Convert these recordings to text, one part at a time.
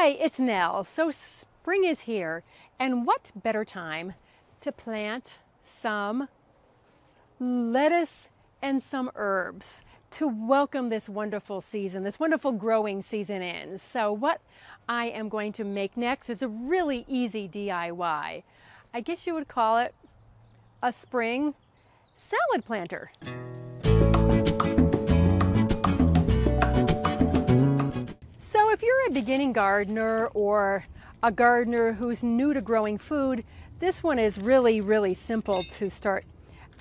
Hi, it's Nell. So spring is here, and what better time to plant some lettuce and some herbs to welcome this wonderful season, this wonderful growing season in. So what I am going to make next is a really easy DIY. I guess you would call it a spring salad planter. So if you're a beginning gardener or a gardener who's new to growing food, this one is really simple to start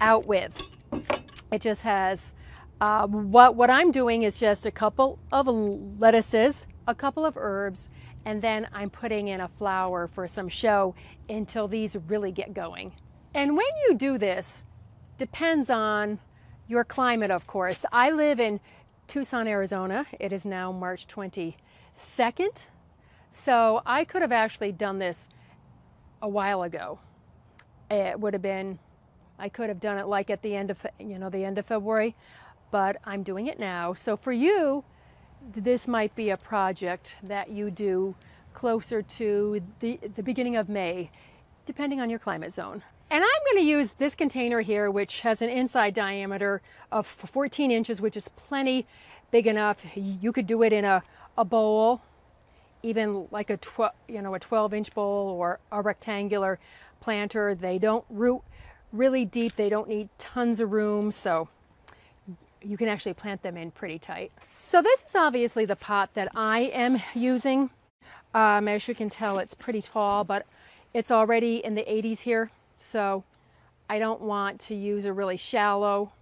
out with. It just has, what I'm doing is just a couple of lettuces, a couple of herbs, and then I'm putting in a flower for some show until these really get going. And when you do this, depends on your climate, of course. I live in Tucson, Arizona. It is now March 22nd. So I could have actually done this a while ago. It would have been, I could have done it like at the end of, the end of February, but I'm doing it now. So for you, this might be a project that you do closer to the beginning of May, depending on your climate zone. And I'm going to use this container here, which has an inside diameter of 14 inches, which is plenty big enough. You could do it in a bowl, even like a 12-inch bowl or a rectangular planter. They don't root really deep. They don't need tons of room, so you can actually plant them in pretty tight. So this is obviously the pot that I am using. As you can tell, it's pretty tall, but it's already in the 80s here. So I don't want to use a really shallow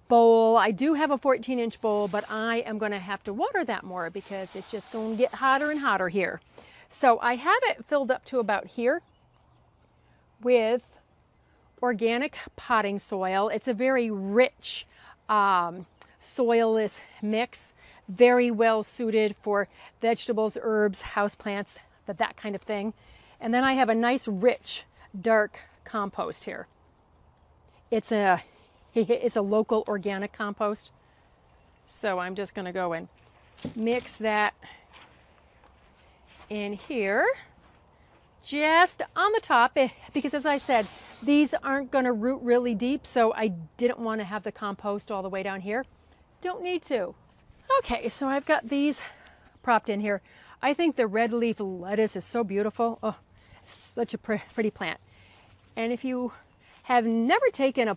bowl. I do have a 14-inch bowl, but I am going to have to water that more because it's just going to get hotter and hotter here. So I have it filled up to about here with organic potting soil. It's a very rich soilless mix, very well suited for vegetables, herbs, houseplants, that kind of thing. And then I have a nice rich dark compost here. It's a local organic compost. So I'm just going to go and mix that in here just on the top, because as I said, these aren't going to root really deep, so I didn't want to have the compost all the way down here. Don't need to. Okay, so I've got these propped in here. I think the red leaf lettuce is so beautiful. Oh, such a pretty plant. And if you have never taken a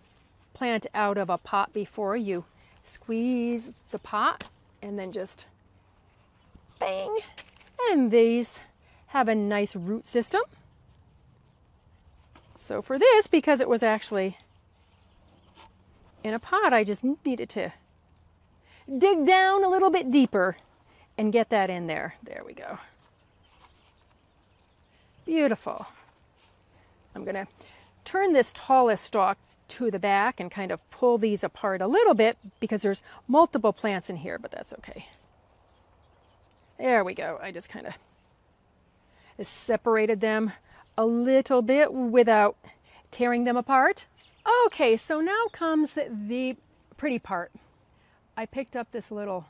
plant out of a pot before, you squeeze the pot and then just bang. And these have a nice root system. So for this, because it was actually in a pot, I just needed to dig down a little bit deeper and get that in there. There we go. Beautiful. I'm going to turn this tallest stalk to the back and kind of pull these apart a little bit because there's multiple plants in here, but that's okay. There we go. I just kind of separated them a little bit without tearing them apart. Okay, so now comes the pretty part. I picked up this little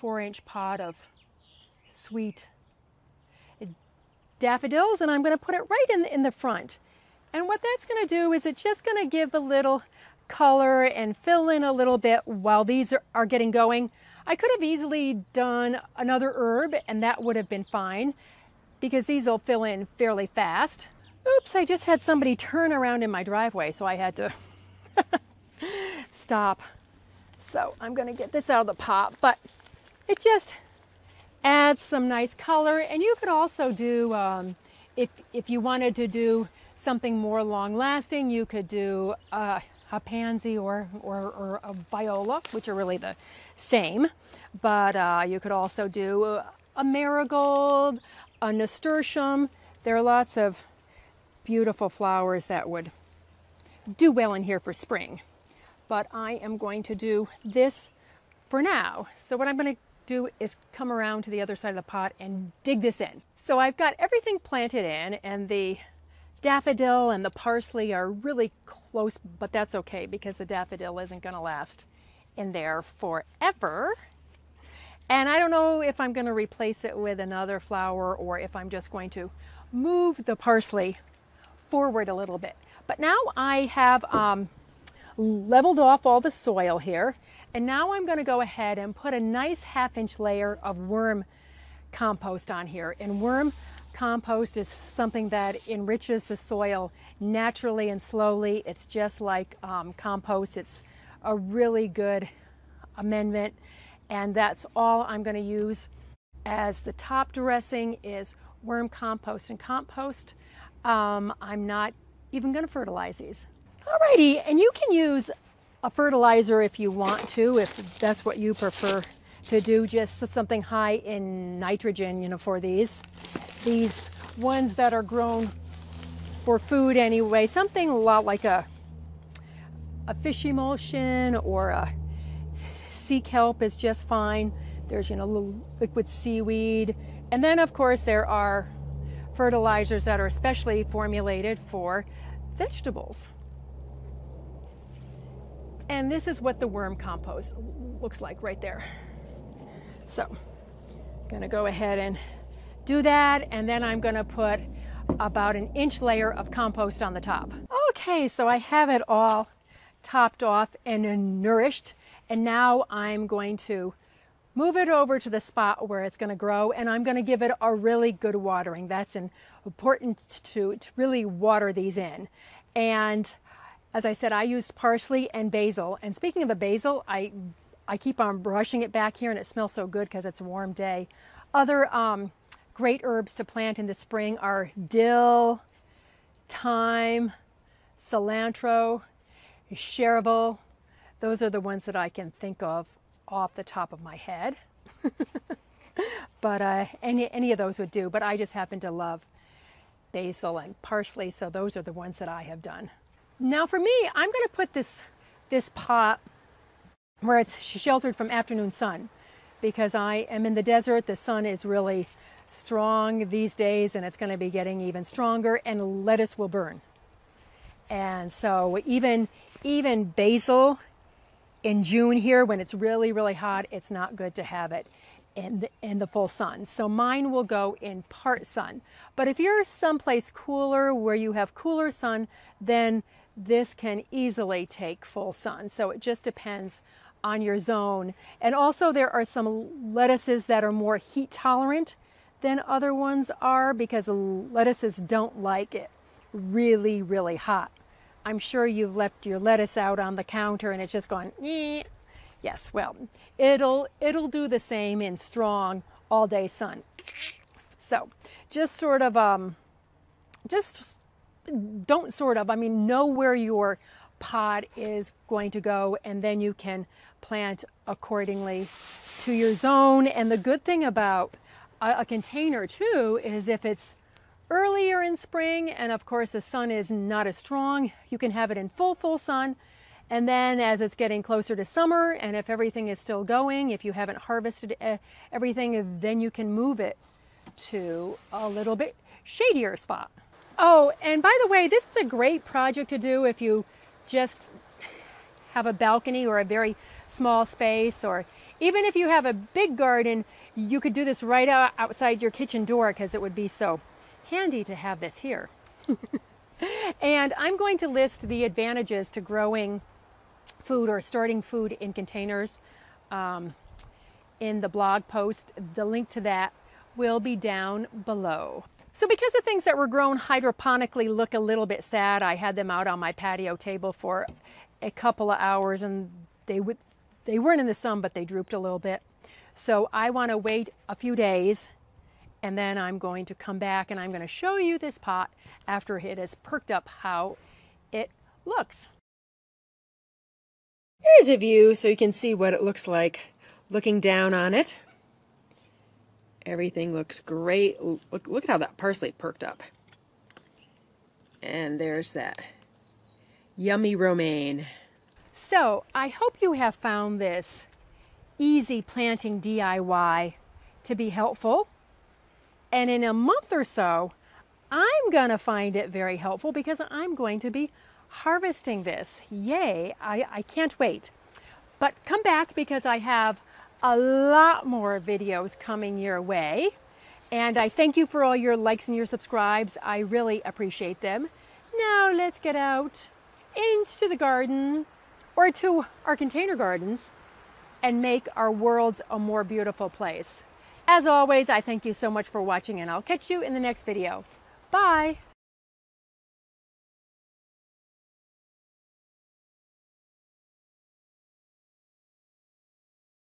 4-inch pot of sweet daffodils, and I'm going to put it right in the front. And what that's going to do is it's just going to give a little color and fill in a little bit while these are getting going. I could have easily done another herb and that would have been fine because these will fill in fairly fast. Oops, I just had somebody turn around in my driveway, so I had to stop. So I'm going to get this out of the pot, but it just adds some nice color. And you could also do, if you wanted to do something more long-lasting, you could do a pansy or a viola, which are really the same. But you could also do a marigold, a nasturtium. There are lots of beautiful flowers that would do well in here for spring. But I am going to do this for now. So what I'm going to do is come around to the other side of the pot and dig this in. So I've got everything planted in, and the daffodil and the parsley are really close, but that's okay because the daffodil isn't going to last in there forever. And I don't know if I'm going to replace it with another flower or if I'm just going to move the parsley forward a little bit. But now I have leveled off all the soil here, and now I'm going to go ahead and put a nice 1/2-inch layer of worm compost on here. And worm compost is something that enriches the soil naturally and slowly. It's just like compost. It's a really good amendment, and that's all I'm going to use as the top dressing is worm compost. And compost, I'm not even going to fertilize these. Alrighty, and you can use a fertilizer if you want to, if that's what you prefer to do, just something high in nitrogen, you know, for these ones that are grown for food anyway, something a lot like a fish emulsion or a sea kelp is just fine. There's, you know, little liquid seaweed, and then of course there are fertilizers that are especially formulated for vegetables. And this is what the worm compost looks like right there. So I'm going to go ahead and do that, and then I'm going to put about an inch layer of compost on the top. Okay, so I have it all topped off and nourished, and now I'm going to move it over to the spot where it's going to grow, and I'm going to give it a really good watering. That's important to really water these in. And as I said, I used parsley and basil. And speaking of the basil, I keep on brushing it back here, and it smells so good because it's a warm day. Other great herbs to plant in the spring are dill, thyme, cilantro, chervil. Those are the ones that I can think of off the top of my head. But any of those would do. But I just happen to love basil and parsley, so those are the ones that I have done. Now for me, I'm going to put this pot where it's sheltered from afternoon sun, because I am in the desert. The sun is really strong these days, and it's going to be getting even stronger, and lettuce will burn. And so even basil in June here, when it's really, really hot, it's not good to have it in the full sun. So mine will go in part sun. But if you're someplace cooler where you have cooler sun, then this can easily take full sun. So it just depends on your zone. And also there are some lettuces that are more heat tolerant than other ones are, because lettuces don't like it really, really hot. I'm sure you've left your lettuce out on the counter and it's just going, eh. Yes, well, it'll do the same in strong all day sun. So just sort of, know where your pot is going to go, and then you can plant accordingly to your zone. And the good thing about a container too is if it's earlier in spring, and of course the sun is not as strong, you can have it in full sun. And then as it's getting closer to summer, and if everything is still going, if you haven't harvested everything, then you can move it to a little bit shadier spot. Oh, and by the way, this is a great project to do if you just have a balcony or a very small space, or even if you have a big garden, you could do this right outside your kitchen door, because it would be so handy to have this here. And I'm going to list the advantages to growing food or starting food in containers in the blog post. The link to that will be down below. So because the things that were grown hydroponically look a little bit sad, I had them out on my patio table for a couple of hours, and they weren't in the sun, but they drooped a little bit. So I want to wait a few days, and then I'm going to come back and I'm going to show you this pot after it has perked up, how it looks. Here's a view so you can see what it looks like looking down on it. Everything looks great. Look at how that parsley perked up. And there's that yummy romaine. So I hope you have found this easy planting DIY to be helpful. And in a month or so, I'm going to find it very helpful, because I'm going to be harvesting this. Yay, I can't wait. But come back, because I have a lot more videos coming your way. And I thank you for all your likes and your subscribes. I really appreciate them. Now let's get out into the garden or to our container gardens and make our worlds a more beautiful place. As always, I thank you so much for watching, and I'll catch you in the next video. Bye.